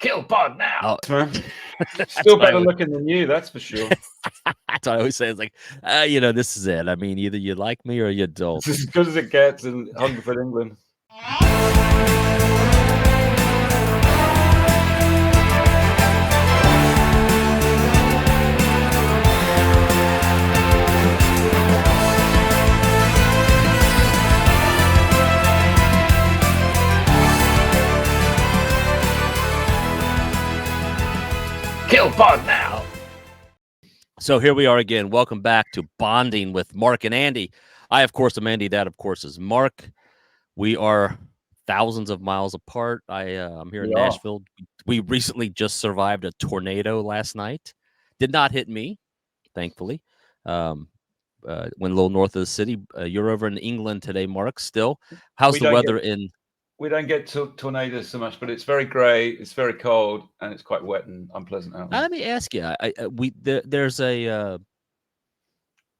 Kill Bond now, Oh, man. Still better looking than you, that's for sure. That's what I always say. It's like, this is it. I mean, either you like me or you don't. It's as good as it gets in Hungerford, England. Kill Bond now. So here we are again. Welcome back to Bonding with Mark and Andy. I, of course, am Andy. That, of course, is Mark. We are thousands of miles apart. I'm here in Nashville. We recently just survived a tornado last night. Did not hit me, thankfully. Went a little north of the city. You're over in England today, Mark. Still, how's the weather in? We don't get tornadoes so much, but it's very grey, it's very cold, and it's quite wet and unpleasant out there. Let me ask you. There's a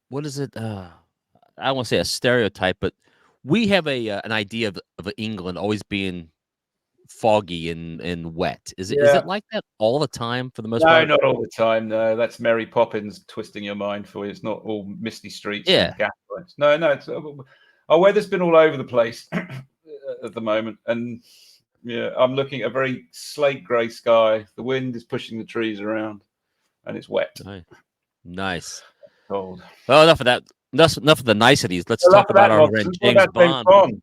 what is it? I don't want to say a stereotype, but we have an idea of England always being foggy and wet. Is it like that all the time for the most part? No, not all the time. No, that's Mary Poppins twisting your mind for you. It's not all misty streets and gas lights. No, it's our weather's been all over the place at the moment, and I'm looking at a very slate grey sky. The wind is pushing the trees around, and it's wet. Nice. Cold. Well, enough of that. Enough of the niceties. Let's talk about our friend James Bond.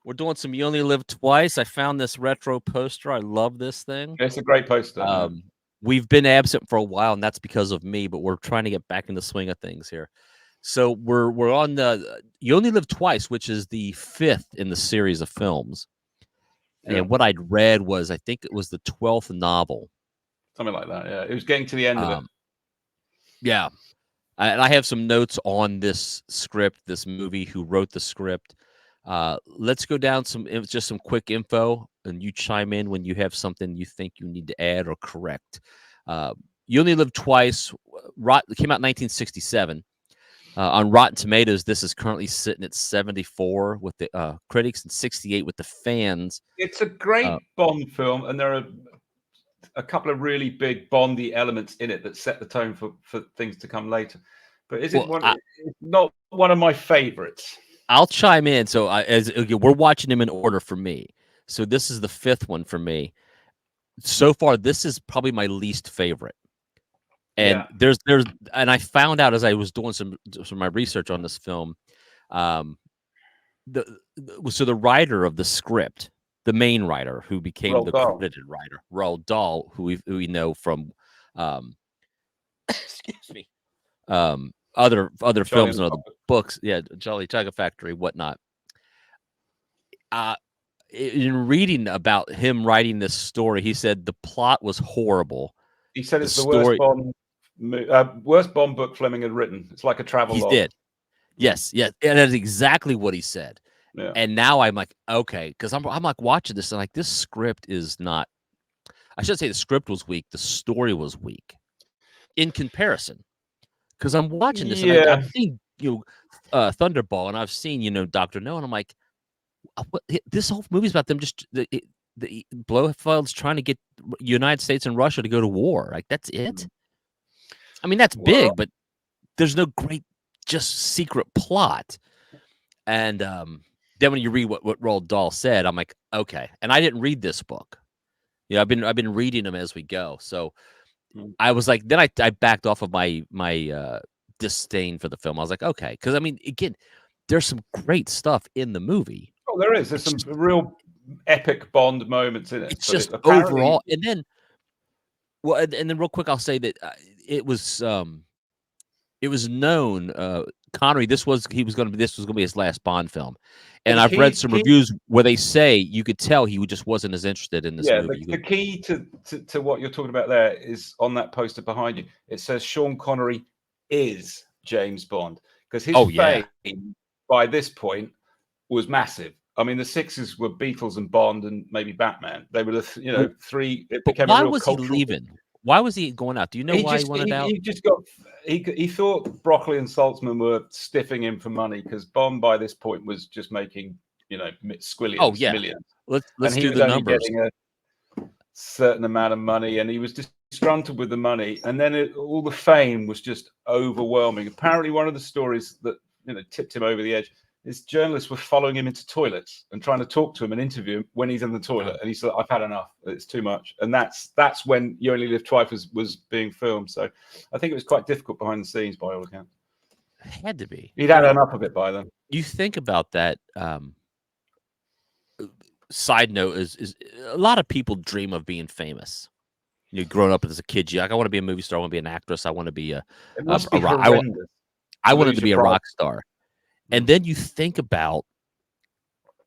We're doing some You Only Live Twice. I found this retro poster. I love this thing. It's a great poster. We've been absent for a while, and that's because of me, but we're trying to get back in the swing of things here. So we're on the You Only Live Twice, which is the 5th in the series of films. And what I'd read was, I think it was the 12th novel. Something like that, yeah. It was getting to the end of it. Yeah. And I have some notes on this script, this movie, who wrote the script. Let's go down some quick info, and you chime in when you have something you think you need to add or correct. You Only Live Twice came out in 1967. On Rotten Tomatoes, this is currently sitting at 74 with the critics and 68 with the fans. It's a great Bond film, and there are a couple of really big Bondy elements in it that set the tone for things to come later. But it's not one of my favorites. I'll chime in. So we're watching them in order for me. So this is the 5th one for me. So far, this is probably my least favorite. And there's and I found out as I was doing some of my research on this film, so the writer of the script, the main writer who became Roald Dahl. Credited writer, Roald Dahl, who we know from excuse me, other films and other books, Jolly Chocolate Factory, whatnot. In reading about him writing this story, he said the plot was horrible. He said it's the worst Bond book Fleming had written. It's like a travel log. He did. Yes, and that's exactly what he said. Yeah. And now I'm like, okay, because I'm like watching this and like this script is not. I should say the script was weak. The story was weak in comparison. Because I'm watching this and I've seen Thunderball and I've seen Dr. No, and I'm like, this whole movie's about them just the Blofeld's trying to get United States and Russia to go to war. Like that's it. I mean that's big, but there's no great just secret plot. And then when you read what Roald Dahl said, I'm like, okay. And I didn't read this book. I've been reading them as we go. So I was like, then I backed off of my disdain for the film. I was like, okay, because I mean, again, there's some great stuff in the movie. Oh, there is. There's some real epic Bond moments in it. It's just overall, and then real quick, I'll say that it was known. Connery, this was going to be his last Bond film, and I've read some reviews where they say you could tell he just wasn't as interested in this movie. The key to what you're talking about there is on that poster behind you. It says Sean Connery is James Bond because his fame by this point was massive. I mean, the sixes were Beatles and Bond and maybe Batman. They were the three. It became why a real was cultural... he leaving? Why was he going out? Do you know why he wanted out? He thought Broccoli and Saltzman were stiffing him for money because Bond by this point was just making squillions, millions. Let's do the numbers. certain amount of money, and he was disgruntled with the money, and then all the fame was just overwhelming. Apparently, one of the stories that tipped him over the edge is journalists were following him into toilets and trying to talk to him and interview him when he's in the toilet, and he said, "I've had enough. It's too much." And that's when You Only Live Twice was being filmed. So I think it was quite difficult behind the scenes, by all accounts. It had to be. He'd had enough of it by then. You think about that. Side note is a lot of people dream of being famous. Growing up as a kid, I want to be a movie star. I want to be an actress. I want to be I wanted to be a rock star. And then you think about,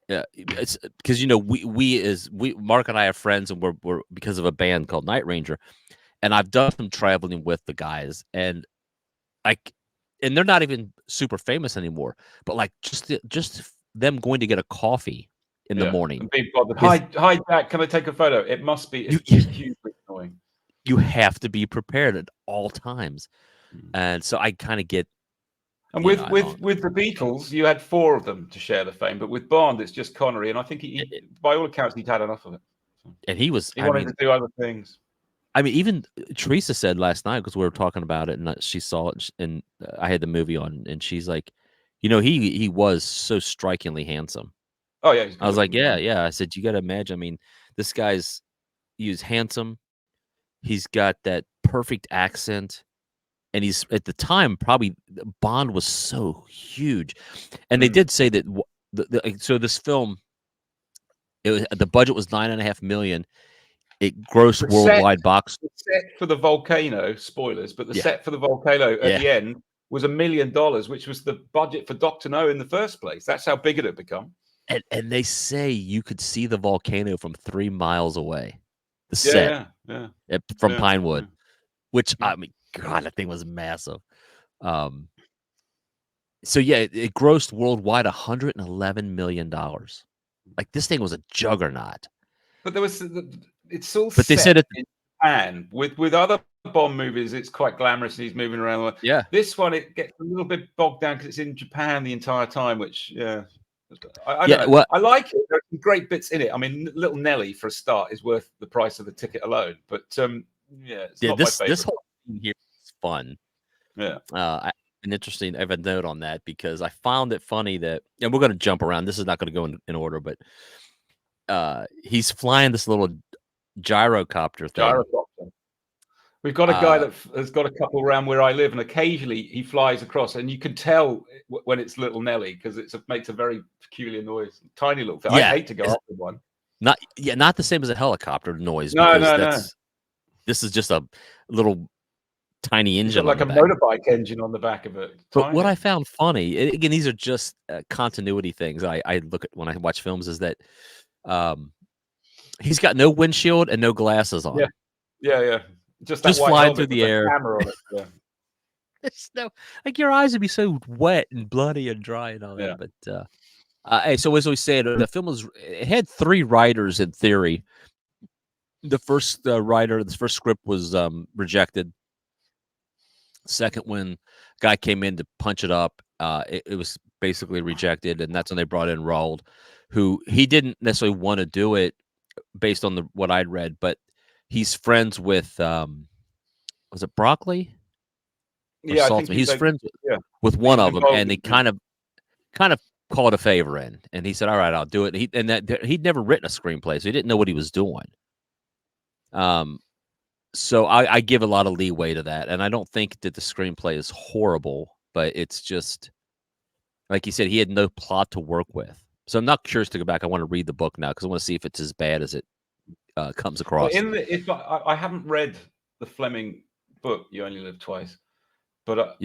it's because we Mark and I are friends, and we're because of a band called Night Ranger, and I've done some traveling with the guys, and they're not even super famous anymore, but just them going to get a coffee in the morning. Hi, Jack, can I take a photo? It must be hugely annoying. You have to be prepared at all times, and so I kind of get. And with the Beatles, you had 4 of them to share the fame, but with Bond, it's just Connery, and I think by all accounts, he'd had enough of it. And he wanted to do other things. I mean, even Teresa said last night, because we were talking about it, and she saw it, and I had the movie on, and she's like, he was so strikingly handsome. Oh yeah, I was like, yeah. I said, you got to imagine. I mean, this guy's he's handsome. He's got that perfect accent. And he's at the time probably Bond was so huge, and they did say that so this film, the budget was $9.5 million. It grossed worldwide box. The set for the volcano, spoilers, but the set for the volcano at the end was $1 million, which was the budget for Dr. No in the first place. That's how big it had become. And they say you could see the volcano from 3 miles away. The set from Pinewood, which I mean. God, that thing was massive. So yeah, it grossed worldwide $111 million. Like this thing was a juggernaut. But there was it's all. But they said it in Japan. With other Bond movies, it's quite glamorous and he's moving around. Yeah. This one it gets a little bit bogged down because it's in Japan the entire time, which I don't know. Well, I like it. There are some great bits in it. I mean, Little Nelly for a start is worth the price of the ticket alone. But it's not my favorite. This whole thing here is fun. Yeah. An interesting. I have a note on that because I found it funny that, and we're going to jump around. This is not going to go in order, but he's flying this little gyrocopter thing. Gyrocopter. We've got a guy that has got a couple around where I live, and occasionally he flies across, and you can tell when it's Little Nelly because it makes a very peculiar noise. Tiny little thing. Yeah. I hate to go up with one. Not the same as a helicopter noise. No. This is just a little tiny engine, like a motorbike engine on the back of it. But what I found funny, again, these are just continuity things. I look at when I watch films is that he's got no windshield and no glasses on. Yeah. Just flying through the air. Camera on it. Yeah. There's no, like your eyes would be so wet and bloody and dry and all that. But hey, so as we said, the film it had 3 writers in theory. The first the first script was rejected. Second one, guy came in to punch it up. It was basically rejected, and that's when they brought in Raoul, who he didn't necessarily want to do it based on what I'd read, but he's friends with was it Broccoli? Yeah, I think he's friends with one of them, and they kind of called a favor in, and he said, "All right, I'll do it." He'd never written a screenplay, so he didn't know what he was doing. So I give a lot of leeway to that, and I don't think that the screenplay is horrible, but it's just like you said, he had no plot to work with. So I'm not curious to go back. I want to read the book now because I want to see if it's as bad as it comes across. I haven't read the Fleming book, You Only Live Twice, but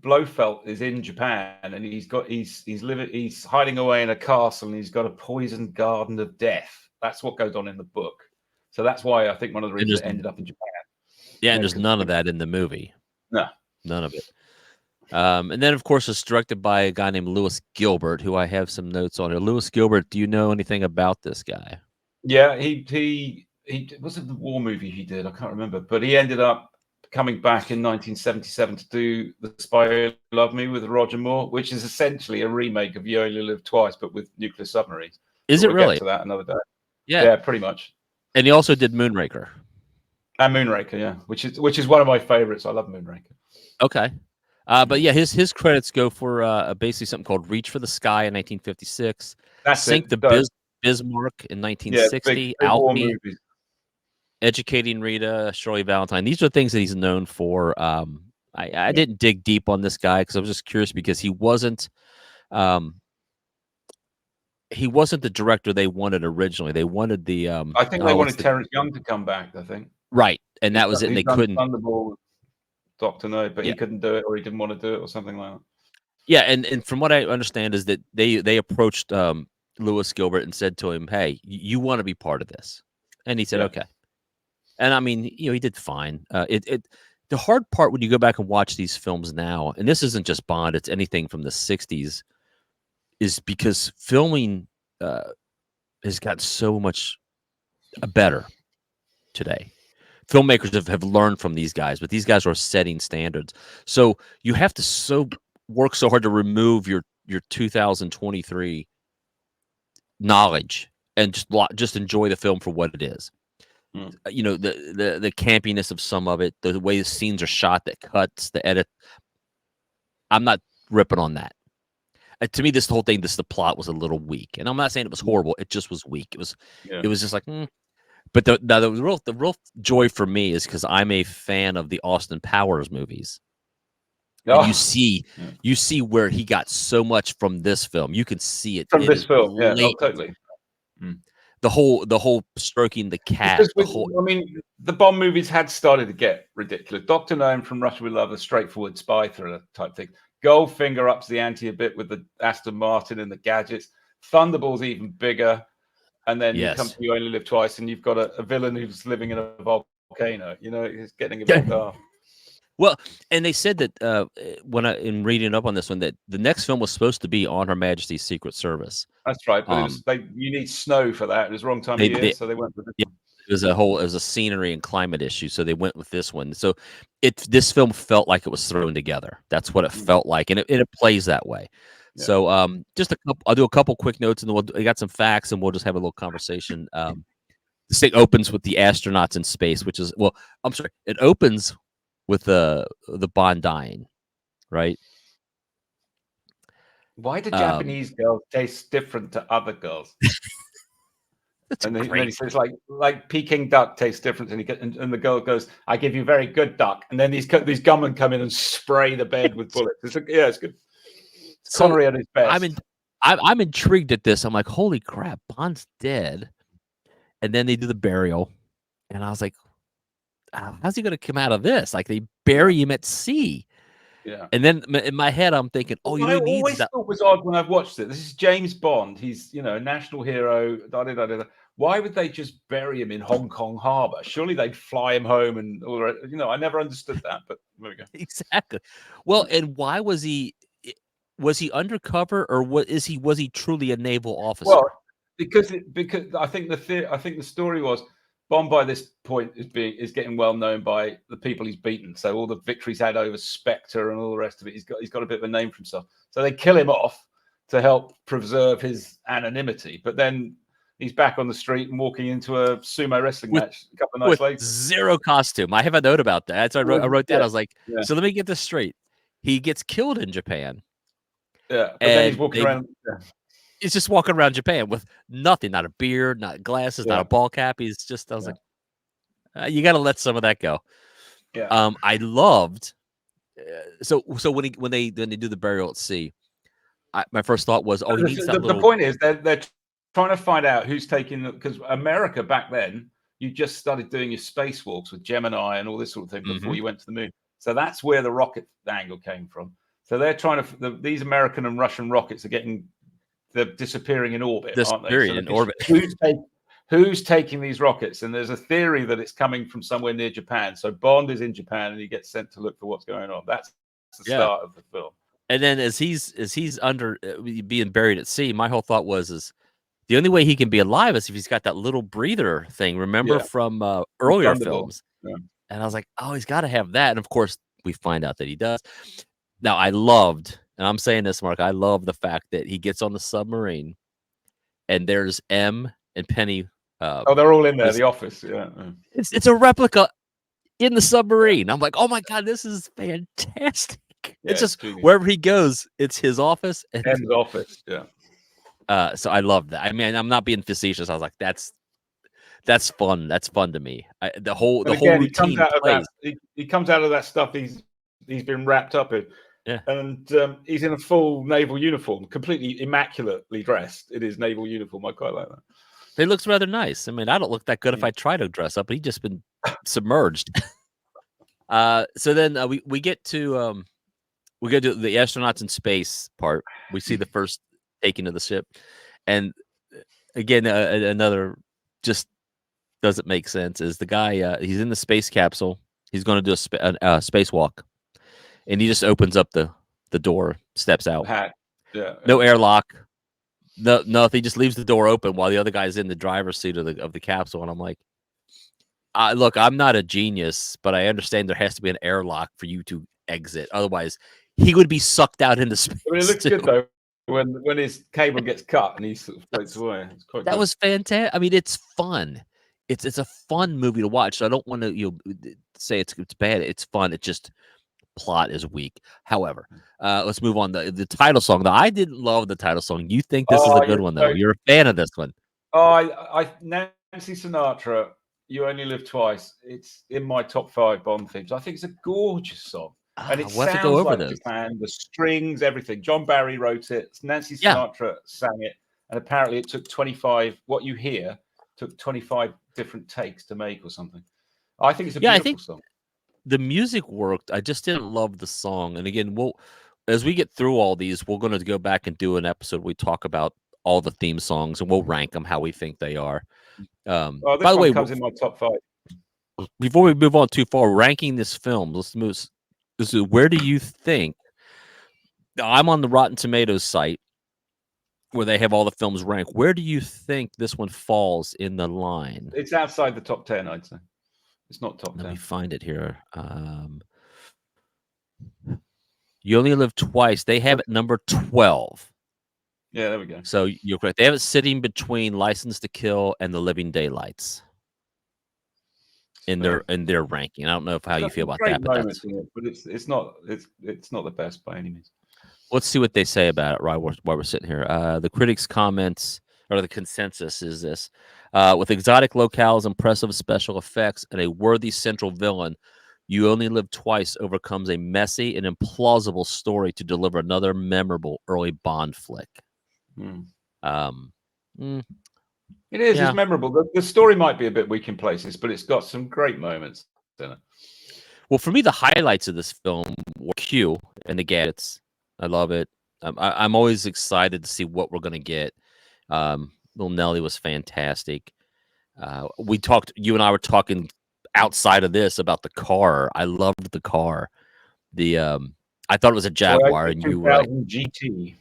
Blofeld is in Japan, and he's hiding away in a castle, and he's got a poisoned garden of death. That's what goes on in the book. So that's why I think one of the reasons it ended up in Japan. Yeah, and there's none of that in the movie. No, none of it. And then, of course, it's directed by a guy named Lewis Gilbert, who I have some notes on here. Lewis Gilbert, do you know anything about this guy? Yeah, he was it the war movie he did? I can't remember, but he ended up coming back in 1977 to do The Spy Who Loved Me with Roger Moore, which is essentially a remake of You Only Live Twice, but with nuclear submarines. Is it really? Get to that another day. Yeah, pretty much. And he also did Moonraker. And Moonraker, yeah, which is one of my favorites. I love Moonraker. Okay. But yeah, his credits go for basically something called Reach for the Sky in 1956. That's Sink it. the Bismarck in 1960. Big war Alfie, movies. Educating Rita, Shirley Valentine. These are things that he's known for. I didn't dig deep on this guy because I was just curious because he wasn't the director they wanted originally. They wanted the I think they wanted Terrence Young to come back. I think right, and that was it. And they couldn't. Thunderball, Dr. No, but he couldn't do it, or he didn't want to do it, or something like that. Yeah, and from what I understand is that they approached Lewis Gilbert and said to him, "Hey, you want to be part of this?" And he said, "Okay." And I mean, he did fine. The hard part when you go back and watch these films now, and this isn't just Bond; it's anything from the '60s, is because filming has gotten so much better today. Filmmakers have learned from these guys, but these guys are setting standards. So you have to work so hard to remove your 2023 knowledge and just enjoy the film for what it is. The campiness of some of it, the way the scenes are shot, the cuts, the edit. I'm not ripping on that. To me, the plot was a little weak, and I'm not saying it was horrible. It just was weak. It was just like. But the real joy for me is because I'm a fan of the Austin Powers movies. Oh. And you see where he got so much from this film. You can see it from this film. Yeah, totally. The whole stroking the cat. I mean, the Bond movies had started to get ridiculous. Dr. No from Russia with Love, a straightforward spy thriller type thing. Goldfinger ups the ante a bit with the Aston Martin and the gadgets. Thunderball's even bigger. And then you come to You Only Live Twice, and you've got a villain who's living in a volcano. It's getting a bit dark. Well, and they said that in reading up on this one, that the next film was supposed to be on Her Majesty's Secret Service. That's right, but you need snow for that. It was the wrong time of year, so they went with this one. It was a scenery and climate issue, so they went with this one. So this film felt like it was thrown together. That's what it felt like, and it plays that way. Yeah. So I'll do a couple quick notes, and then we got some facts, and we'll just have a little conversation. This thing opens with the astronauts in space, which is it opens with the Bond dying, right? Why do Japanese girls taste different to other girls? And then he says like Peking duck tastes different, and the girl goes, "I give you very good duck," and then these gunmen come in and spray the bed with bullets. It's good. Connery at his best. I'm intrigued at this. I'm like, holy crap, Bond's dead, and then they do the burial, and I was like, how's he going to come out of this? Like they bury him at sea. Yeah. And then in my head, I'm thinking, oh, I always thought it was odd when I've watched it. This is James Bond. He's, a national hero. Why would they just bury him in Hong Kong Harbor? Surely they'd fly him home and all that. I never understood that, but there we go. Exactly. Well, and why was he undercover, or was he truly a naval officer? Well, because I think the story was Bond by this point is getting well known by the people he's beaten. So all the victories had over Spectre and all the rest of it, he's got a bit of a name for himself. So they kill him off to help preserve his anonymity. But then he's back on the street and walking into a sumo wrestling match a couple of nights later. Zero costume. I have a note about that. So I wrote that. I was like, so let me get this straight. He gets killed in Japan. Yeah, but then he's walking around. Yeah. He's just walking around Japan with nothing, not a beard, not glasses, not a ball cap. He's just, I was like, you got to let some of that go. Yeah. I loved. So when they do the burial at sea, my first thought was, he needs that little. The point is they're trying to find out who's taking because America back then, you just started doing your spacewalks with Gemini and all this sort of thing before you went to the moon. So that's where the rocket angle came from. So they're trying to these American and Russian rockets they're disappearing in orbit, aren't they? In orbit. Who's taking these rockets? And there's a theory that it's coming from somewhere near Japan. So Bond is in Japan and he gets sent to look for what's going on. That's the start of the film. And then as he's under being buried at sea, my whole thought was the only way he can be alive is if he's got that little breather thing. Remember from earlier films? Yeah. And I was like, he's got to have that. And of course, we find out that he does. Now, I loved, and I'm saying this, Mark, I love the fact that he gets on the submarine and there's M and Penny They're all in there. The office. Yeah. It's a replica in the submarine. I'm like, oh my god, this is fantastic. Yeah, it's just wherever he goes, it's his office. M's office. Yeah. So I love that. I mean, I'm not being facetious. I was like, that's fun. That's fun to me. The whole routine. He comes out of that stuff he's been wrapped up in. Yeah. And he's in a full naval uniform, completely immaculately dressed in his naval uniform. I quite like that. It looks rather nice. I mean, I don't look that good if I try to dress up, but he's just been submerged. So then we get to the astronauts in space part. We see the first taking of the ship, and again, another just doesn't make sense. Is the guy? He's in the space capsule. He's going to do a spacewalk, and he just opens up the door, steps out. Yeah. No airlock. No, nothing. He just leaves the door open while the other guy's in the driver's seat of the capsule, and I'm like, look, I'm not a genius, but I understand there has to be an airlock for you to exit. Otherwise, he would be sucked out into space. I mean, it looks good though when his cable gets cut and he sort of floats away. It's quite good. Was fantastic. I mean, it's fun. It's a fun movie to watch. So I don't want to say it's bad. It's fun. It just plot is weak. However, let's move on. The title song. Though I didn't love the title song. You think this is a good one though? You're a fan of this one. I Nancy Sinatra. You Only Live Twice. It's in my top 5 Bond themes. I think it's a gorgeous song. And it sounds like Japan, the strings, everything. John Barry wrote it. Nancy Sinatra sang it. And apparently it took 25, what you hear, took 25 different takes to make or something. I think it's a beautiful song. The music worked. I just didn't love the song. And again, as we get through all these, we're going to go back and do an episode where we talk about all the theme songs and we'll rank them how we think they are. By the way, comes in my top 5. Before we move on too far, ranking this film, let's move. Where do you think? I'm on the Rotten Tomatoes site where they have all the films ranked. Where do you think this one falls in the line? It's outside the top 10, I'd say. It's not top 10. Let me find it here. You Only Live Twice. They have it number 12. Yeah, there we go. So you're correct. They have it sitting between License to Kill and The Living Daylights in their ranking. I don't know how you feel about that, but it's not the best by any means. Let's see what they say about it while we're sitting here. The critics' comments or the consensus is this: with exotic locales, impressive special effects, and a worthy central villain, You Only Live Twice overcomes a messy and implausible story to deliver another memorable early Bond flick. It is. It's memorable. The story might be a bit weak in places, but it's got some great moments in it. Well, for me, the highlights of this film were Q and the gadgets. I love it. I'm always excited to see what we're going to get. Little Nelly was fantastic. You and I were talking outside of this about the car. I loved the car. I thought it was a Jaguar, and you were like, GT.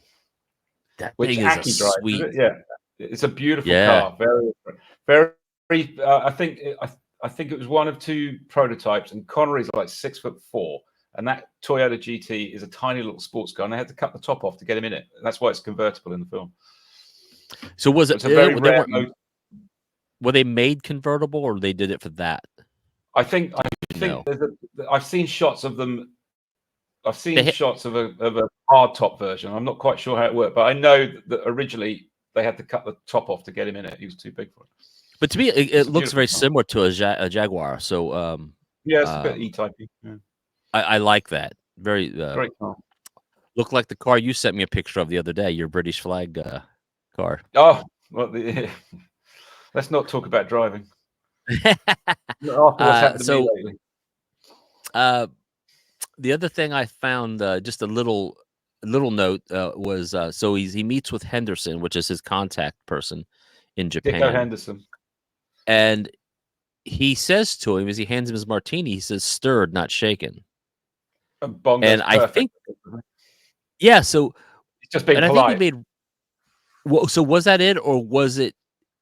That thing is a sweet. Yeah, it's a beautiful car. Very, very. I think it was one of 2 prototypes, and Connery's like 6'4", and that Toyota GT is a tiny little sports car, and they had to cut the top off to get him in it. That's why it's convertible in the film. So was it? Were they made convertible, or they did it for that? I think I've seen shots of them. I've seen shots of a hard top version. I'm not quite sure how it worked, but I know that originally they had to cut the top off to get him in it. He was too big for it. But to me, it looks very similar to a Jaguar. So it's a bit E-type. Yeah. I like that. Very great car. Looked like the car you sent me a picture of the other day. Your British flag car. Oh well, let's not talk about driving. After what's happened to me lately. The other thing I found, just a little note, was so he meets with Henderson, which is his contact person in Japan. Dicko Henderson. And he says to him, as he hands him his martini, he says, "Stirred, not shaken." And I think, so it's just being polite. I think he made. Well, so was that it, or was it?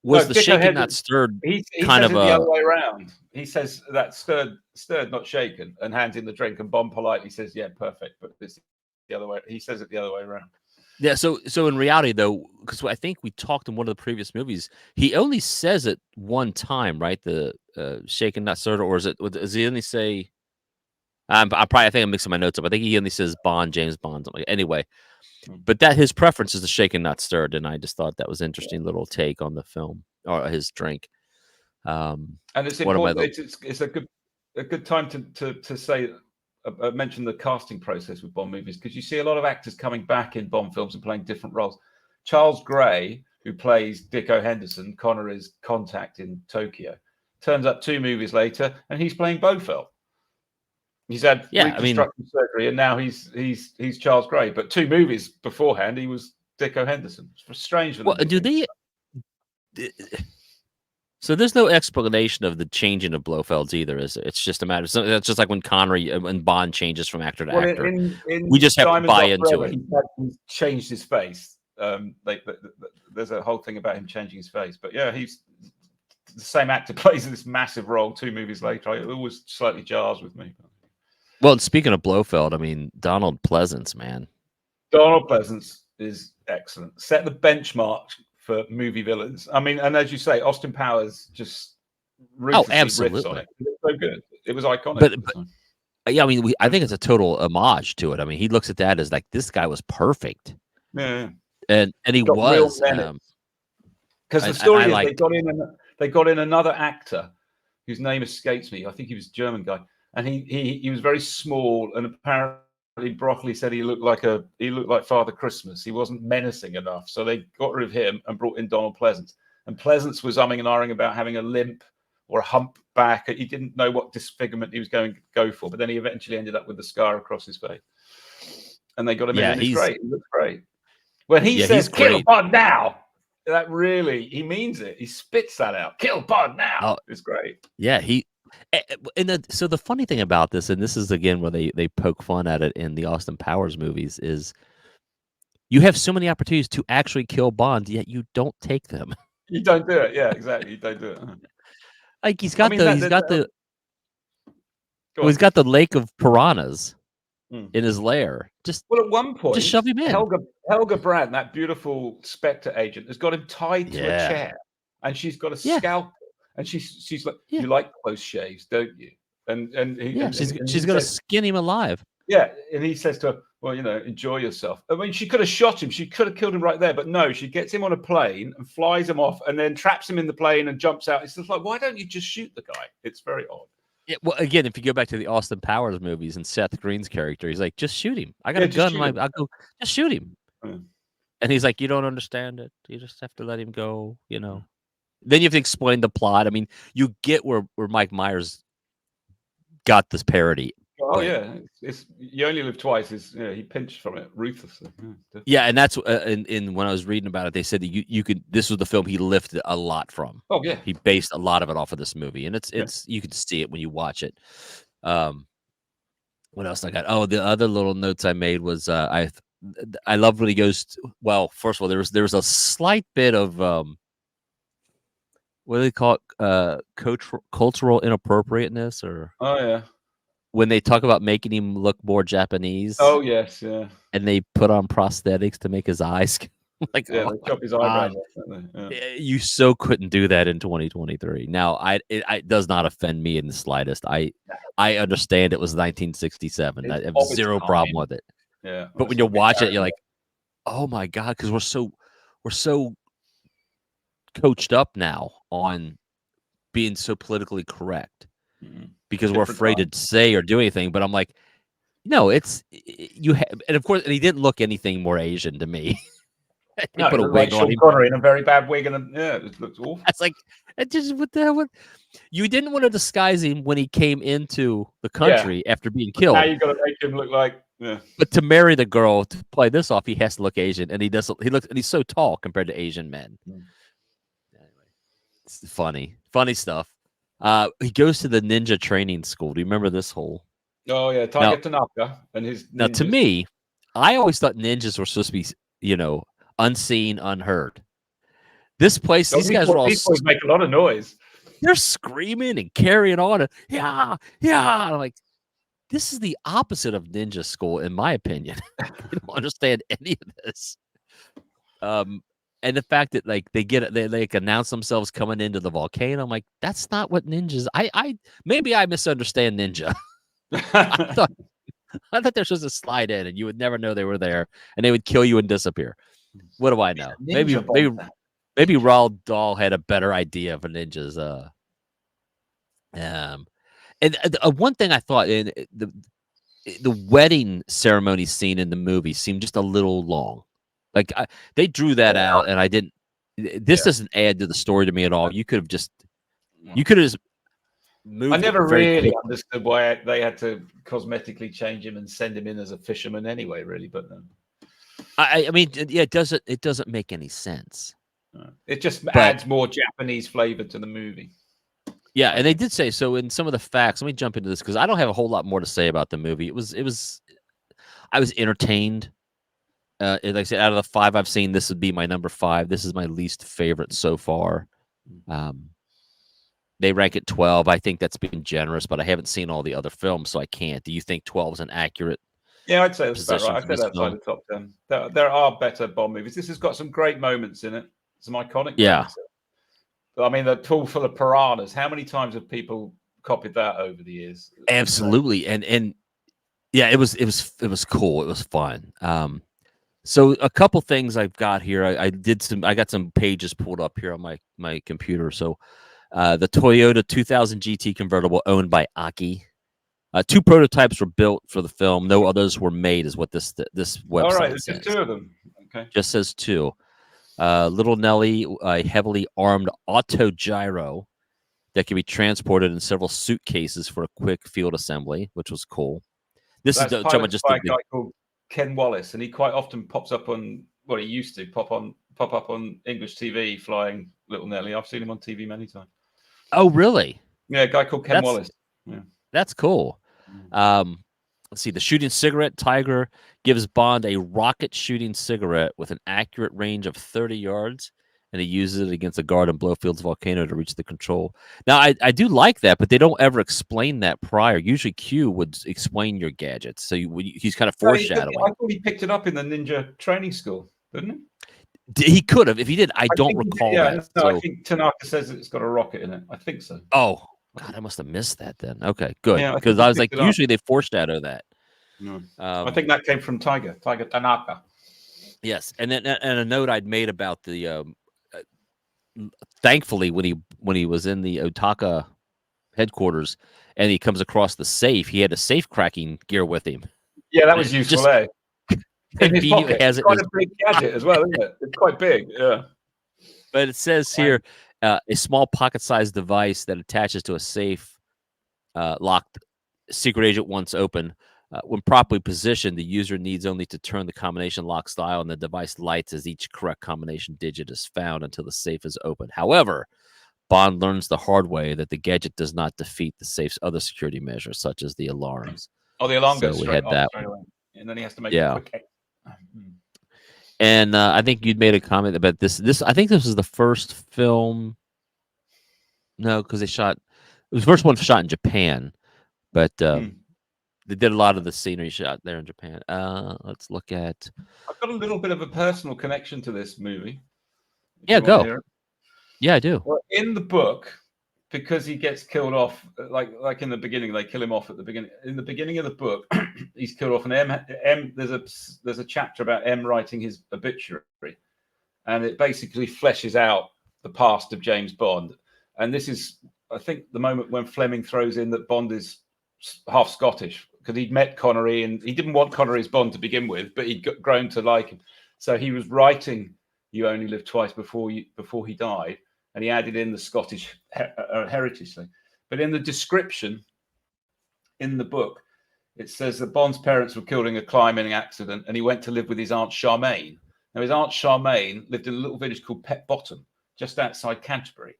Was the shaken, not stirred? He kind of the other way around. He says that stirred, not shaken, and hands in the drink. And Bond politely says, "Yeah, perfect." But it's the other way. He says it the other way around. Yeah, so in reality, though, because I think we talked in one of the previous movies, he only says it one time, right? The shaken not stirred, or does he only say? I think I'm mixing my notes up. I think he only says Bond, James Bond. Anyway, but that his preference is the shaken not stirred, and I just thought that was an interesting little take on the film or his drink. And it's important. It's a good time to say. Mention the casting process with Bond movies, because you see a lot of actors coming back in Bond films and playing different roles. Charles Gray, who plays Dicko Henderson, Connery's contact in Tokyo, turns up 2 movies later and he's playing Blofeld. He's had reconstructive surgery and now he's Charles Gray. But 2 movies beforehand he was Dicko Henderson. It's strange. Well, do they? So there's no explanation of the changing of Blofelds either, is it? It's just a matter. It's just like when Connery and Bond changes from actor to actor. We just have to buy into it. He's changed his face. There's a whole thing about him changing his face. But yeah, he's the same actor plays this massive role 2 movies later. It always slightly jars with me. Well, speaking of Blofeld, I mean Donald Pleasance, man. Donald Pleasance is excellent. Set the benchmark for movie villains. I mean, and as you say, Austin Powers just absolutely riffs on it. It was so good. It was iconic. But yeah, I mean, I think it's a total homage to it. I mean, he looks at that as like this guy was perfect. Yeah, and he was. Because the story is they got in another actor whose name escapes me. I think he was a German guy, and he was very small, and apparently Broccoli said he looked like Father Christmas. He wasn't menacing enough, so they got rid of him and brought in Donald Pleasance. And Pleasance was umming and ahhing about having a limp or a hump back. He didn't know what disfigurement he was going to go for, but then he eventually ended up with the scar across his face. And they got him in, and he's great. He looks great. When he says "kill Bond now," that really he means it. He spits that out. "Kill Bond now." Oh, it's great. Yeah, so the funny thing about this, and this is again where they poke fun at it in the Austin Powers movies, is you have so many opportunities to actually kill Bond, yet you don't take them. You don't do it. Yeah, exactly. You don't do it. Like he's got the lake of piranhas in his lair. At one point, just shove him in. Helga Brandt, that beautiful Spectre agent, has got him tied to a chair, and she's got a scalpel. And she's like, "You like close shaves, don't you?" And she's got to skin him alive. Yeah, and he says to her, "Well, enjoy yourself." I mean, she could have shot him. She could have killed him right there, but no, she gets him on a plane and flies him off, and then traps him in the plane and jumps out. It's just like, why don't you just shoot the guy? It's very odd. Yeah, well, again, if you go back to the Austin Powers movies and Seth Green's character, he's like, "Just shoot him. I got a gun. I'll go. Just shoot him." And he's like, "You don't understand it. You just have to let him go." Then you have to explain the plot. I mean, you get where Mike Myers got this parody. Oh yeah, it's "You Only Live Twice." He pinched from it ruthlessly. Yeah, and that's in when I was reading about it, they said that you could. This was the film he lifted a lot from. Oh yeah, he based a lot of it off of this movie, and it's you can see it when you watch it. What else I got? Oh, the other little notes I made was I love when he goes. First of all, there was a slight bit of what do they call it? Cultural inappropriateness, or when they talk about making him look more Japanese. Oh yes, yeah. And they put on prosthetics to make his eyes they chop his eyebrows off. You so couldn't do that in 2023. Now, it does not offend me in the slightest. I understand it was 1967. I have zero problem with it. Yeah, but when you watch it, you're like, oh my god, because we're so coached up now on being so politically correct because we're afraid to say or do anything. But I'm like, no, and of course, and he didn't look anything more Asian to me. He put a wig on him. Connery in a very bad wig, and it looks awful. It's like, what the hell? You didn't want to disguise him when he came into the country after being killed. Now you got to make him look like. Yeah. But to marry the girl, to play this off, he has to look Asian, and he doesn't. He looks, and he's so tall compared to Asian men. Anyway, it's funny stuff. He goes to the ninja training school. Do you remember this whole? Oh yeah, Tiger Tanaka and his. Now, to me, I always thought ninjas were supposed to be, unseen, unheard. This place, these guys are all make a lot of noise. They're screaming and carrying on, and yeah. I'm like, this is the opposite of ninja school, in my opinion. I don't understand any of this. And the fact that like they like announce themselves coming into the volcano, I'm like, that's not what ninjas. I maybe I misunderstand ninja. I thought they're supposed to slide in and you would never know they were there, and they would kill you and disappear. What do I know? Maybe Roald Dahl had a better idea of a ninja's. And one thing I thought in the wedding ceremony scene in the movie seemed just a little long. Like they drew that out, and I didn't. This doesn't add to the story to me at all. You could have just moved. I never really understood why they had to cosmetically change him and send him in as a fisherman anyway. Really, but I mean, yeah, it doesn't make any sense. It just adds more Japanese flavor to the movie. Yeah, and they did say so in some of the facts. Let me jump into this because I don't have a whole lot more to say about the movie. I was entertained. Like I said, out of the 5 I've seen, this would be my number 5. This is my least favorite so far. They rank it 12. I think that's being generous, but I haven't seen all the other films, so I can't. Do you think 12 is an accurate? Yeah, I'd say that's about right. I'd say that's outside the top 10. There are better Bond movies. This has got some great moments in it. Some iconic moments. I mean, the pool full of piranhas. How many times have people copied that over the years? Absolutely, and yeah, it was cool. It was fun. So a couple things I've got here. I got some pages pulled up here on my computer. So the Toyota 2000 GT convertible owned by Aki. 2 prototypes were built for the film. No others were made, is what this website All right, it's says. just 2 of them. Okay. Just says 2. Little Nelly, a heavily armed autogyro that can be transported in several suitcases for a quick field assembly, which was cool. This is just by a guy called Ken Wallace, and he quite often pops up on. Well, he used to pop up on English TV flying Little Nelly. I've seen him on TV many times. Oh, really? Yeah, a guy called Ken Wallace. Yeah, that's cool. Let's see. The shooting cigarette Tiger gives Bond a rocket shooting cigarette with an accurate range of 30 yards, and he uses it against a guard in Blofield's volcano to reach the control. Now, I do like that, but they don't ever explain that prior. Usually, Q would explain your gadgets, so he's kind of foreshadowing. I thought he picked it up in the ninja training school, didn't he? He could have. If he did, I don't recall that. No, I think Tanaka says it's got a rocket in it. I think so. Oh, God, I must have missed that then. Okay, good. Because I was like, usually they foreshadow that. No. I think that came from Tiger Tanaka. Yes, and then and a note I'd made about the thankfully when he was in the Otaka headquarters and he comes across the safe, he had a safe cracking gear with him. Yeah, that was useful. In his pocket. It's quite a big gadget as well, isn't it? It's quite big. Yeah. But it says here a small pocket-sized device that attaches to a safe locked secret agent once open. When properly positioned, the user needs only to turn the combination lock style, and the device lights as each correct combination digit is found until the safe is opened. However, Bond learns the hard way that the gadget does not defeat the safe's other security measures, such as the alarms. Oh, the alarm goes we had that. And then he has to make a quick. And I think you'd made a comment about this. I think this was the first film. No, because it was the first one shot in Japan, but they did a lot of the scenery shot there in Japan. Let's look at. I've got a little bit of a personal connection to this movie. Yeah, go. Yeah, I do. Well, in the book, because he gets killed off, like in the beginning, they kill him off at the beginning. In the beginning of the book, he's killed off, and M. There's a chapter about M writing his obituary, and it basically fleshes out the past of James Bond. And this is, I think, the moment when Fleming throws in that Bond is half Scottish, because he'd met Connery and he didn't want Connery as Bond to begin with, but he'd grown to like him. So he was writing "You Only Live Twice" before he died, and he added in the Scottish heritage thing. But in the description in the book, it says that Bond's parents were killed in a climbing accident, and he went to live with his Aunt Charmaine. Now, his Aunt Charmaine lived in a little village called Pet Bottom, just outside Canterbury.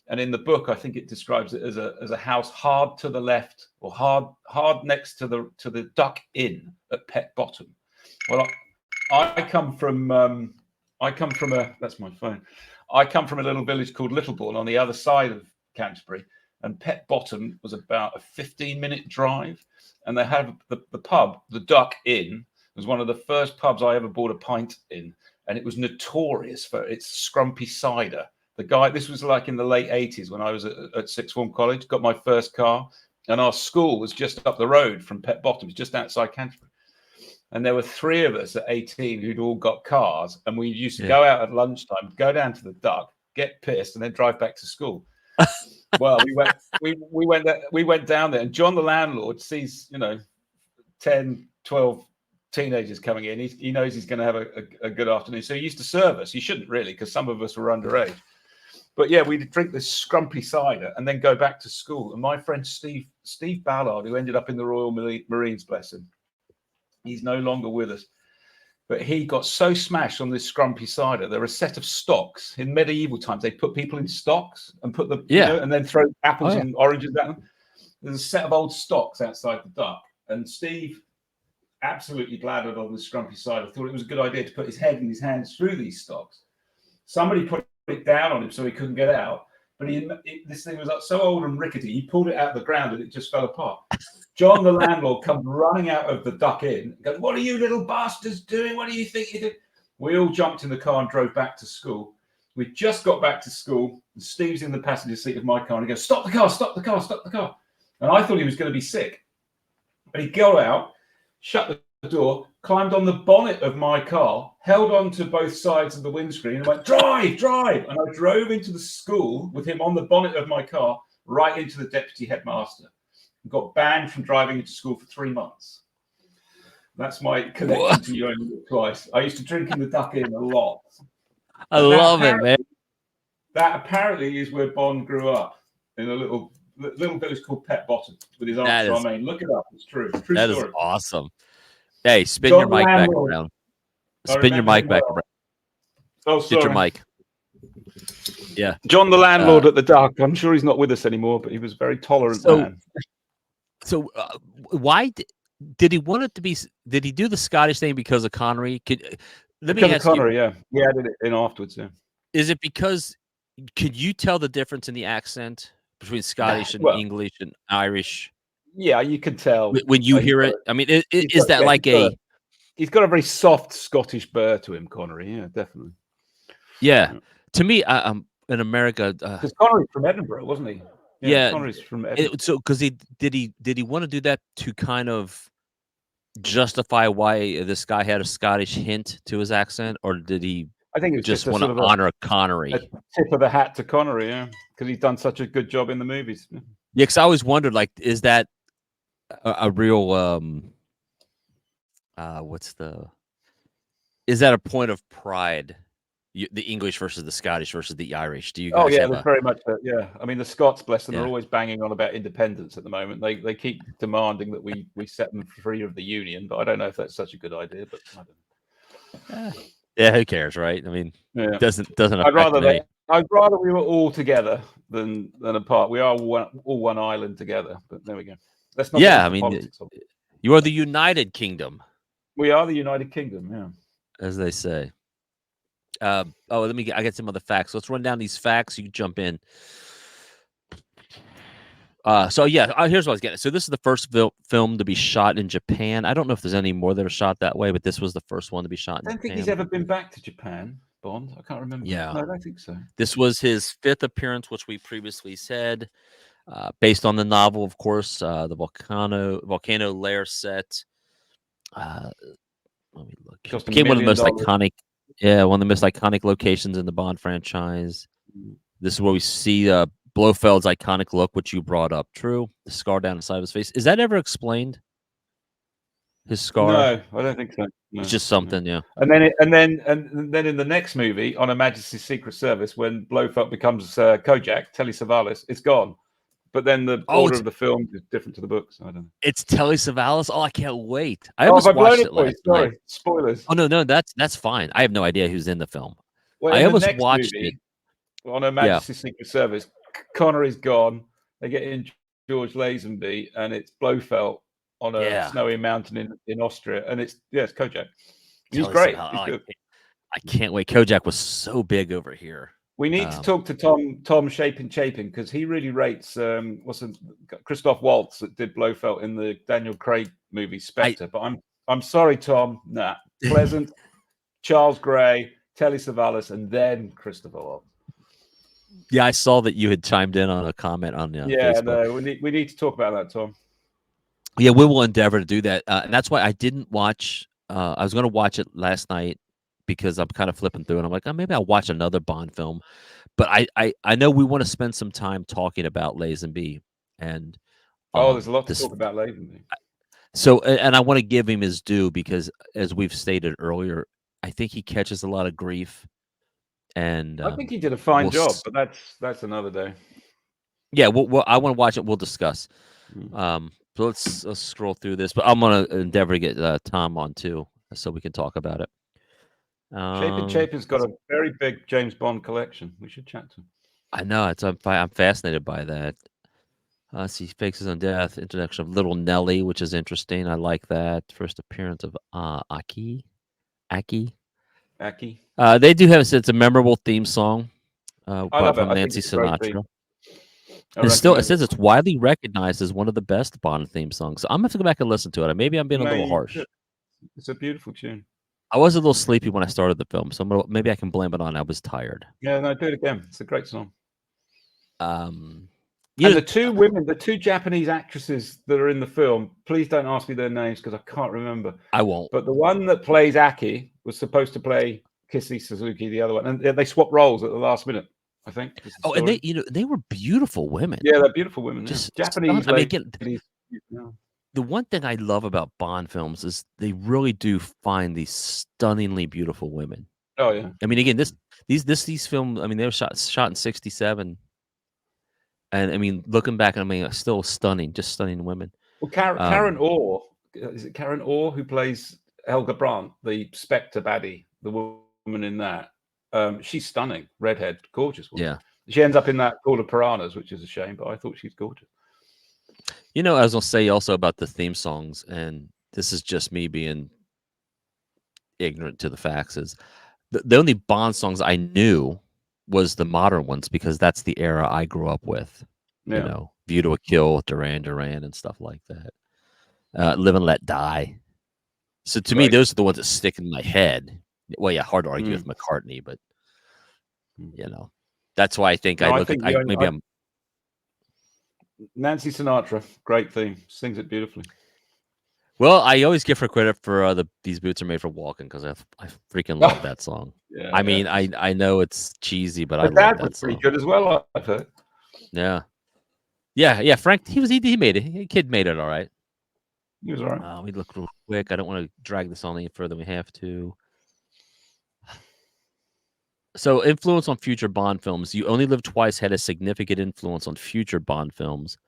And in the book, I think it describes it as a house hard to the left, or hard next to the Duck Inn at Pet Bottom. Well, I come from that's my phone. I come from a little village called Littlebourne on the other side of Canterbury, and Pet Bottom was about a 15-minute drive. And they had the pub, the Duck Inn, was one of the first pubs I ever bought a pint in. and it was notorious for its scrumpy cider. The guy, this was like in the late 80s when I was at sixth form college, got my first car, and our school was just up the road from Pet Bottoms, just outside Canterbury. And there were 3 of us at 18 who'd all got cars, and we used to go out at lunchtime, go down to the Duck, get pissed, and then drive back to school. Well, we went down there, and John, the landlord, sees 10, 12 teenagers coming in. He knows he's going to have a good afternoon, so he used to serve us. He shouldn't really, because some of us were underage. But yeah, we'd drink this scrumpy cider and then go back to school. And my friend Steve Ballard, who ended up in the Royal Marines, bless him, he's no longer with us. But he got so smashed on this scrumpy cider. There were a set of stocks in medieval times. They put people in stocks and put them, and then throw apples and oranges at them. There's a set of old stocks outside the Duck, and Steve absolutely bladdered on the scrumpy cider. Thought it was a good idea to put his head and his hands through these stocks. Somebody put it down on him so he couldn't get out. But this thing was so old and rickety, he pulled it out of the ground and it just fell apart. John, the landlord, comes running out of the Duck Inn and goes, "What are you little bastards doing? What do you think you did?" We all jumped in the car and drove back to school. We just got back to school, and Steve's in the passenger seat of my car, and he goes, "Stop the car, stop the car, stop the car." And I thought he was going to be sick. But he got out, shut the door, climbed on the bonnet of my car, held on to both sides of the windscreen and went, "Drive, drive." And I drove into the school with him on the bonnet of my car, right into the deputy headmaster. Got banned from driving into school for 3 months. That's my connection to You Only Live Twice. I used to drink in the Duck Inn a lot. I love it, man. That apparently is where Bond grew up, in a little village called Pet Bottom with his Aunt Charmaine. Look it up. It's true. True that story. Is awesome. Hey, spin your mic back around. Spin your mic back around. Oh, sorry. Get your mic. Yeah. John, the landlord at the Duck. I'm sure he's not with us anymore, but he was a very tolerant man. So why did he want it to be? Did he do the Scottish thing because of Connery? Let me ask Connery, yeah. He added it in afterwards, yeah. Is it because, could you tell the difference in the accent between Scottish and English and Irish? Yeah, you can tell. When you hear it, I mean, is that like a... He's got a very soft Scottish burr to him, Connery, yeah, definitely. Yeah. To me, in America... Because Connery's from Edinburgh, wasn't he? Yeah, Connery's from Edinburgh. So because did he want to do that to kind of justify why this guy had a Scottish hint to his accent, or did he? I think it was just want to honor Connery. A tip of the hat to Connery, yeah, because he's done such a good job in the movies. Yeah, because I always wondered, like, is that a real is that a point of pride? The English versus the Scottish versus the Irish. Do you guys have very much. Yeah, I mean, the Scots, bless them, are always banging on about independence at the moment. They keep demanding that we set them free of the Union, but I don't know if that's such a good idea. But I don't know. Yeah, who cares, right? I mean, it doesn't. I'd rather we were all together than apart. We are all one island together. But there we go. Let's not. Yeah, I mean, you are the United Kingdom. We are the United Kingdom. Yeah, as they say. I get some other facts. Let's run down these facts. You can jump in. Here's what I was getting. So this is the first film to be shot in Japan. I don't know if there's any more that are shot that way, but this was the first one to be shot in Japan. I don't think he's ever been back to Japan, Bond. I can't remember. Yeah. No, I don't think so. This was his 5th appearance, which we previously said, based on the novel, of course, the Volcano Lair set. Let me look. Became one of the most iconic. Yeah, one of the most iconic locations in the Bond franchise. This is where we see Blofeld's iconic look, which you brought up. True, the scar down the side of his face. Is that ever explained? His scar? No, I don't think so. No, it's just something, yeah. And then in the next movie, on Her Majesty's Secret Service, when Blofeld becomes Kojak, Telly Savalas, it's gone. But then the order of the film is different to the books. I don't know. It's Telly Savalas. Oh, I can't wait. I almost watched it last night. Spoilers. Oh no, that's fine. I have no idea who's in the film. Well, I almost watched it on Her Majesty's Secret Service. Connery's gone. They get in George Lazenby, and it's Blofeld on a snowy mountain in Austria, and it's Kojak. He's great. I can't wait. Kojak was so big over here. We need to talk to Tom Chapin because he really rates Christoph Waltz that did Blofeld in the Daniel Craig movie Spectre. But I'm sorry, Tom. Nah, pleasant, Charles Gray, Telly Savalas, and then Christopher Waltz. Yeah, I saw that you had chimed in on a comment on Facebook. No, we need to talk about that, Tom. Yeah, we will endeavor to do that, and that's why I didn't watch. I was going to watch it last night because I'm kind of flipping through, and I'm like, oh, maybe I'll watch another Bond film. But I know we want to spend some time talking about Lazenby, and there's a lot to talk about Lazenby. So, and I want to give him his due because, as we've stated earlier, I think he catches a lot of grief. And I think he did a fine job, but that's another day. Yeah, I want to watch it. We'll discuss. So let's scroll through this, but I'm gonna endeavor to get Tom on too, so we can talk about it. Chapin's got a very big James Bond collection. We should chat to him. I know I'm fascinated by that. He fakes his own death. Introduction of Little Nelly, which is interesting. I like that. First appearance of Aki. They do have it's a memorable theme song from Nancy Sinatra. And it says it's widely recognized as one of the best Bond theme songs. So I'm gonna have to go back and listen to it. Maybe I'm being a little harsh. It's a beautiful tune. I was a little sleepy when I started the film, so maybe I can blame it on I was tired. Yeah, no, do it again. It's a great song. And the two Japanese actresses that are in the film, please don't ask me their names because I can't remember. I won't. But the one that plays Aki was supposed to play Kissy Suzuki, the other one, and they swapped roles at the last minute, I think. Oh, and they were beautiful women. Yeah, they're beautiful women. Just Japanese. The one thing I love about Bond films is they really do find these stunningly beautiful women. Oh yeah. I mean, again, these films. I mean, they were shot in '67. And I mean, looking back, I mean, still stunning, just stunning women. Well, Karen Orr, is it Karen Orr who plays Helga Brandt, the Spectre baddie, the woman in that? She's stunning, redhead, gorgeous woman. Yeah. She ends up in that Call of Piranhas, which is a shame, but I thought she's gorgeous. I was gonna say also about the theme songs, and this is just me being ignorant to the facts. Is the only Bond songs I knew was the modern ones because that's the era I grew up with. Yeah. View to a Kill, Duran Duran, and stuff like that. Live and Let Die. So to me, those are the ones that stick in my head. Well, yeah, hard to argue with McCartney, but that's why I think I'm Nancy Sinatra, great theme, sings it beautifully. Well, I always give her credit for These Boots Are Made for Walking because I freaking love that song. Yeah, I mean, I know it's cheesy, but I love that was song. Pretty good as well, I've heard. Yeah. Frank, he made it. The kid made it all right. He was all right. We look real quick. I don't want to drag this on any further than we have to. So, influence on future Bond films. You Only Live Twice had a significant influence on future Bond films,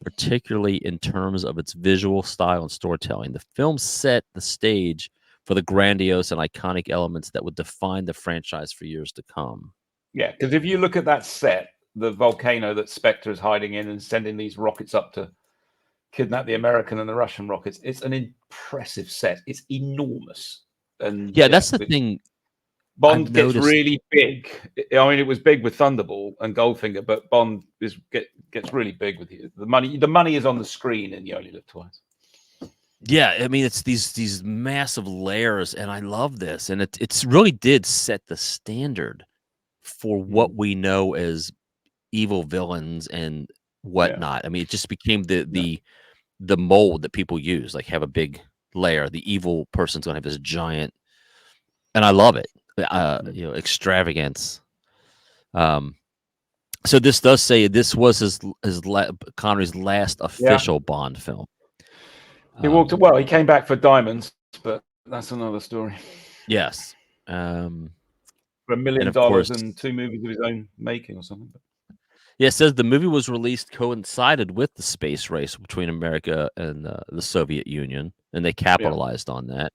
particularly in terms of its visual style and storytelling. The film set the stage for the grandiose and iconic elements that would define the franchise for years to come. Yeah, because if you look at that set, the volcano that Spectre is hiding in and sending these rockets up to kidnap the American and the Russian rockets, it's an impressive set. It's enormous. And that's the thing. Bond gets really big. I mean, it was big with Thunderball and Goldfinger, but Bond gets really big with the money. The money is on the screen in You Only Live Twice. Yeah, I mean, it's these massive layers, and I love this, and it's really did set the standard for what we know as evil villains and whatnot. I mean, it just became the mold that people use. Like, have a big layer. The evil person's gonna have this giant, and I love it. Extravagance. So this does say this was Connery's last official Bond film. He he came back for Diamonds, but that's another story. Yes. For $1 million and 2 movies of his own making or something. Yeah, it says the movie was released coincided with the space race between America and the Soviet Union, and they capitalized on that.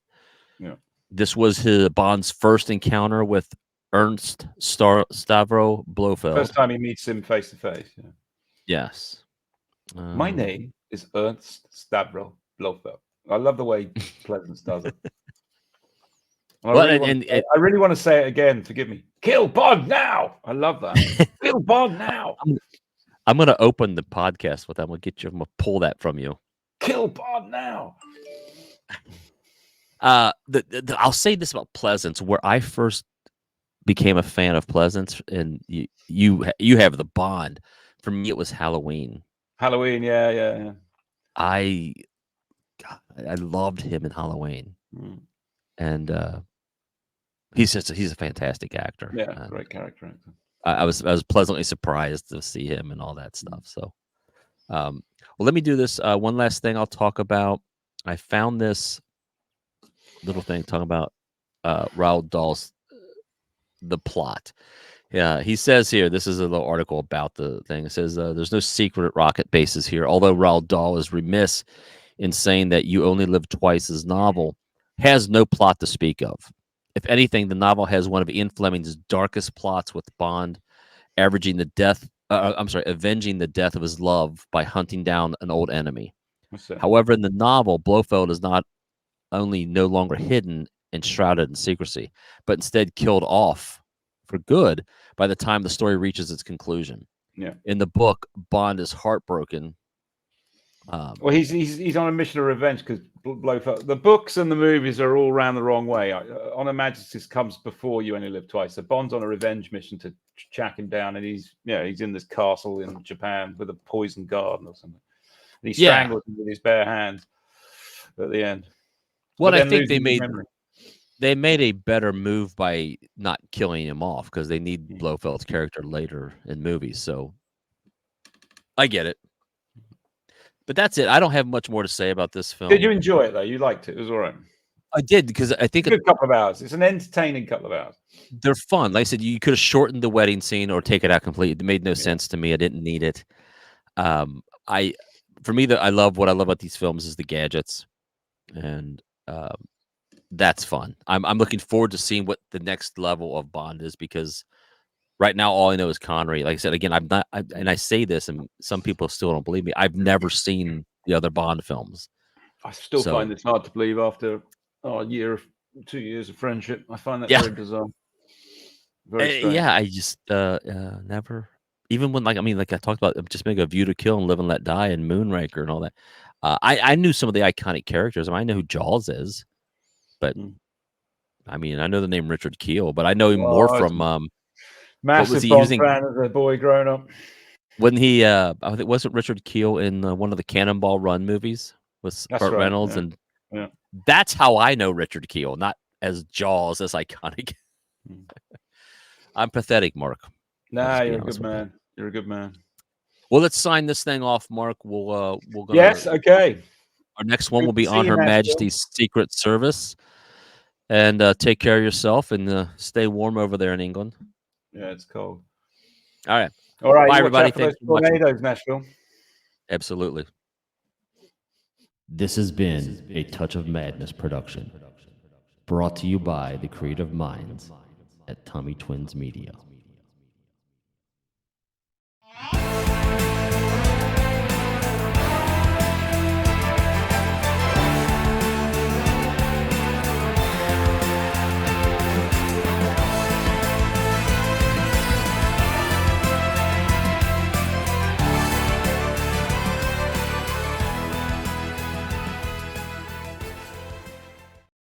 Yeah. This was Bond's first encounter with Ernst Stavro Blofeld. First time he meets him face to face. Yeah. Yes. My name is Ernst Stavro Blofeld. I love the way Pleasance does it. I really want to say it again. Forgive me. Kill Bond now. I love that. Kill Bond now. I'm going to open the podcast with that. I'm going to pull that from you. Kill Bond now. I'll say this about Pleasance, where I first became a fan of Pleasance, and you have the Bond. For me, it was Halloween. Halloween, yeah. I loved him in Halloween, and he's a fantastic actor. Yeah, great character actor. I was pleasantly surprised to see him and all that stuff. So, well, let me do this. One last thing I'll talk about. I found this little thing talking about Roald Dahl's the plot. Yeah, he says here, this is a little article about the thing. It says, there's no secret rocket bases here, although Roald Dahl is remiss in saying that You Only Live Twice's novel has no plot to speak of. If anything, the novel has one of Ian Fleming's darkest plots, with Bond avenging the death of his love by hunting down an old enemy. However, in the novel, Blofeld is not only no longer hidden and shrouded in secrecy, but instead killed off for good by the time the story reaches its conclusion. Yeah. In the book, Bond is heartbroken. Well, he's on a mission of revenge because Blofeld. The books and the movies are all round the wrong way. On Her Majesty's comes before You Only Live Twice. So Bond's on a revenge mission to track him down, and he's in this castle in Japan with a poison garden or something. And he strangles him with his bare hands at the end. Well, I think they made a better move by not killing him off, because they need Blofeld's character later in movies. So I get it. But that's it. I don't have much more to say about this film. Did you enjoy it, though? You liked it. It was all right. I did, because I think a good couple of hours. It's an entertaining couple of hours. They're fun. Like I said, you could have shortened the wedding scene or take it out completely. It made no sense to me. I didn't need it. For me, what I love about these films is the gadgets, and that's fun. I'm looking forward to seeing what the next level of Bond is, because right now all I know is Connery. Like I said, again, and I say this, and some people still don't believe me, I've never seen the other Bond films. I still find this hard to believe after a year, 2 years of friendship. I find that very bizarre. Very strange. Yeah, I just never. Even when, like I talked about, just make A View to Kill and Live and Let Die and Moonraker and all that. I knew some of the iconic characters. I know who Jaws is, but I know the name Richard Kiel, but I know him more from massive Bond fan as a boy growing up. When he, I think, wasn't Richard Kiel in one of the Cannonball Run movies with Burt Reynolds, and that's how I know Richard Kiel, not as Jaws as iconic. I'm pathetic, Mark. Nah, you're a good man. You're a good man. Well, let's sign this thing off, Mark. We'll yes, okay. Our next one will be On Her Majesty's Secret Service. And take care of yourself, and stay warm over there in England. Yeah, it's cold. All right. Bye, everybody. Thanks for tornadoes, Nashville. Absolutely. This has been a Touch of Madness production, brought to you by the creative minds at Tommy Twins Media.